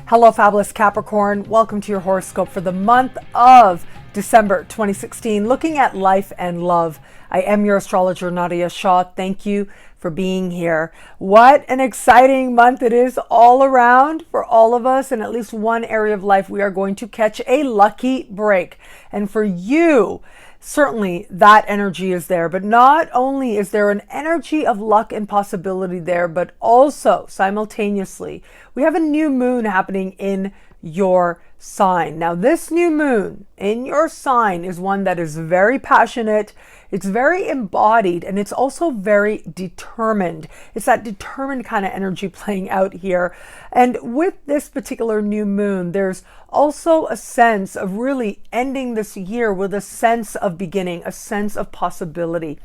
Hello, Fabulous Capricorn. Welcome to your horoscope for the month of December 2016, looking at life and love. I am your astrologer, Nadiya Shah. Thank you for being here. What an exciting month it is all around for all of us. In at least one area of life, we are going to catch a lucky break. And for you, certainly that energy is there, but not only is there an energy of luck and possibility there, but also simultaneously, we have a new moon happening in your sign. Now, this new moon in your sign is one that is very passionate. It's very embodied, and it's also very determined. It's that determined kind of energy playing out here. And with this particular new moon, there's also a sense of really ending this year with a sense of beginning, a sense of possibility.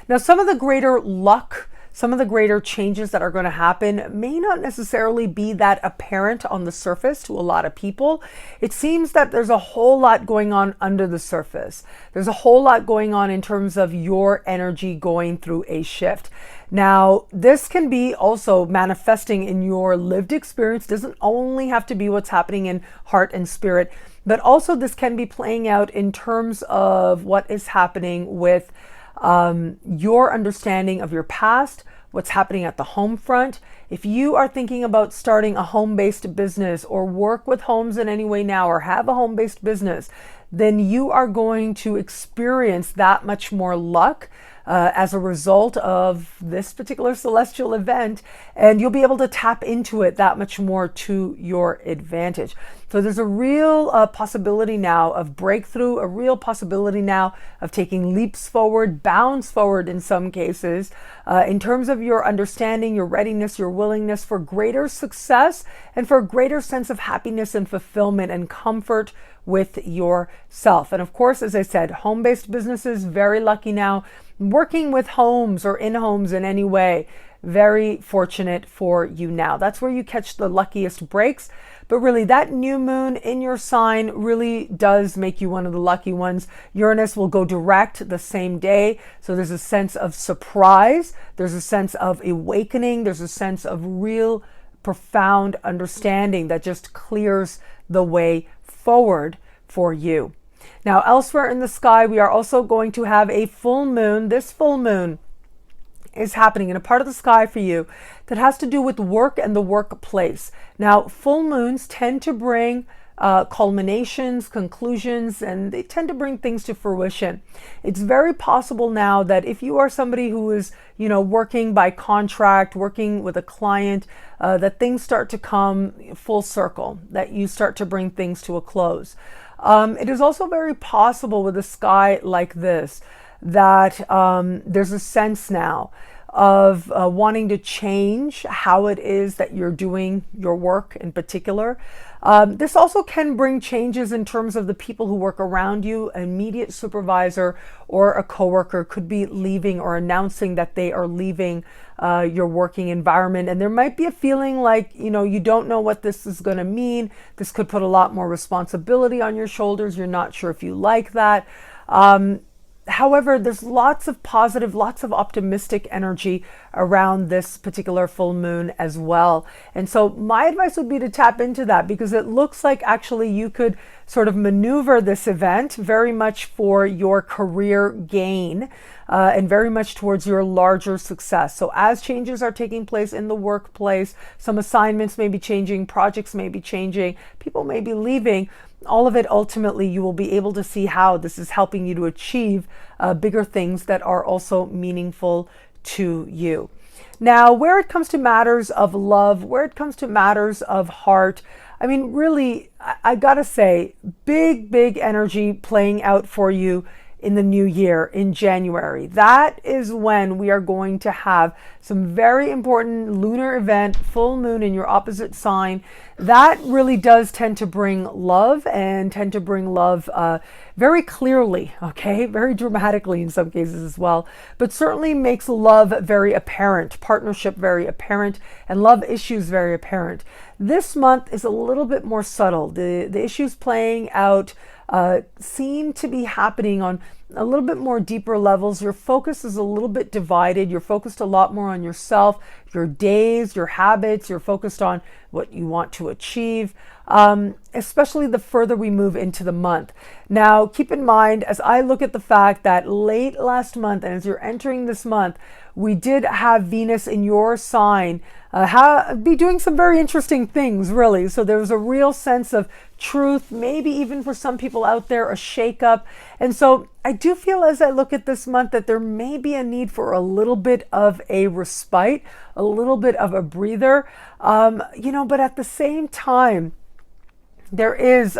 Now, some of the greater luck, some of the greater changes that are going to happen may not necessarily be that apparent on the surface to a lot of people. It seems that there's a whole lot going on under the surface. There's a whole lot going on in terms of your energy going through a shift. Now, this can be also manifesting in your lived experience. It doesn't only have to be what's happening in heart and spirit, but also this can be playing out in terms of what is happening with your understanding of your past, what's happening at the home front. If you are thinking about starting a home-based business or work with homes in any way now or have a home-based business, then you are going to experience that much more luck as a result of this particular celestial event, and you'll be able to tap into it that much more to your advantage. So there's a real possibility now of breakthrough, a real possibility now of taking leaps forward, bounds forward in some cases, in terms of your understanding, your readiness, your willingness for greater success and for a greater sense of happiness and fulfillment and comfort with yourself. And of course, as I said, home-based businesses, very lucky now. Working with homes or in homes in any way, very fortunate for you now. That's where you catch the luckiest breaks. But really, that new moon in your sign really does make you one of the lucky ones. Uranus will go direct the same day. So there's a sense of surprise. There's a sense of awakening. There's a sense of real profound understanding that just clears the way forward for you. Now, elsewhere in the sky, we are also going to have a full moon. This full moon is happening in a part of the sky for you that has to do with work and the workplace. Now, full moons tend to bring culminations, conclusions, and they tend to bring things to fruition. It's very possible now that if you are somebody who is, working by contract, working with a client, that things start to come full circle, that you start to bring things to a close. It is also very possible with a sky like this that there's a sense now of wanting to change how it is that you're doing your work in particular. This also can bring changes in terms of the people who work around you. An immediate supervisor or a coworker could be leaving or announcing that they are leaving your working environment. And there might be a feeling like, you don't know what this is going to mean. This could put a lot more responsibility on your shoulders. You're not sure if you like that. However, there's lots of positive, lots of optimistic energy around this particular full moon as well. And so my advice would be to tap into that, because it looks like actually you could sort of maneuver this event very much for your career gain and very much towards your larger success. So as changes are taking place in the workplace, some assignments may be changing, projects may be changing, people may be leaving. All of it, ultimately, you will be able to see how this is helping you to achieve bigger things that are also meaningful to you. Now, where it comes to matters of love, where it comes to matters of heart, I mean, really, I gotta say, big energy playing out for you in the new year, in January. That is when we are going to have some very important lunar event, full moon in your opposite sign. That really does tend to bring love and tend to bring love very clearly, okay? Very dramatically in some cases as well, but certainly makes love very apparent, partnership very apparent, and love issues very apparent. This month is a little bit more subtle. The issues playing out seem to be happening on a little bit more deeper levels. Your focus is a little bit divided. You're focused a lot more on yourself, your days, your habits. You're focused on what you want to achieve, especially the further we move into the month. Now, keep in mind, as I look at the fact that late last month and as you're entering this month, we did have Venus in your sign be doing some very interesting things, really. So there was a real sense of truth, maybe even for some people out there, a shakeup. And so I do feel as I look at this month that there may be a need for a little bit of a respite, a little bit of a breather, but at the same time, there is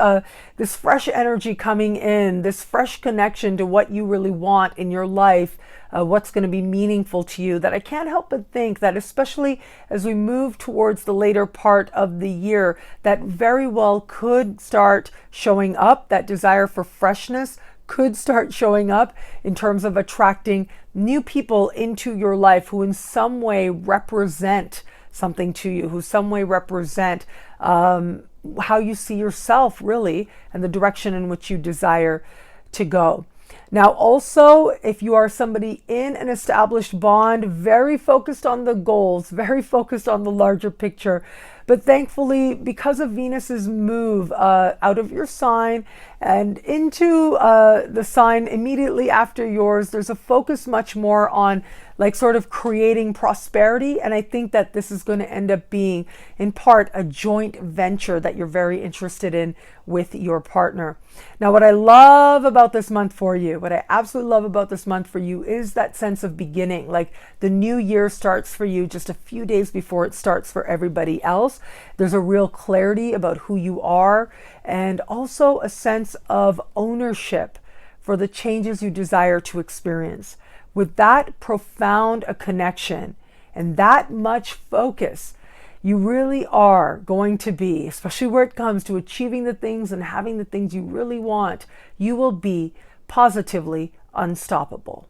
this fresh energy coming in, this fresh connection to what you really want in your life, what's going to be meaningful to you, that I can't help but think that especially as we move towards the later part of the year, that very well could start showing up. That desire for freshness could start showing up in terms of attracting new people into your life who in some way represent something to you, who some way represent how you see yourself, really, and the direction in which you desire to go. Now, also, if you are somebody in an established bond, very focused on the goals, very focused on the larger picture, but thankfully, because of Venus's move out of your sign and into the sign immediately after yours, there's a focus much more on like sort of creating prosperity. And I think that this is going to end up being in part a joint venture that you're very interested in with your partner. Now, what I love about this month for you, what I absolutely love about this month for you is that sense of beginning. Like the new year starts for you just a few days before it starts for everybody else. There's a real clarity about who you are and also a sense of ownership for the changes you desire to experience. With that profound a connection and that much focus, you really are going to be, especially where it comes to achieving the things and having the things you really want, you will be positively unstoppable.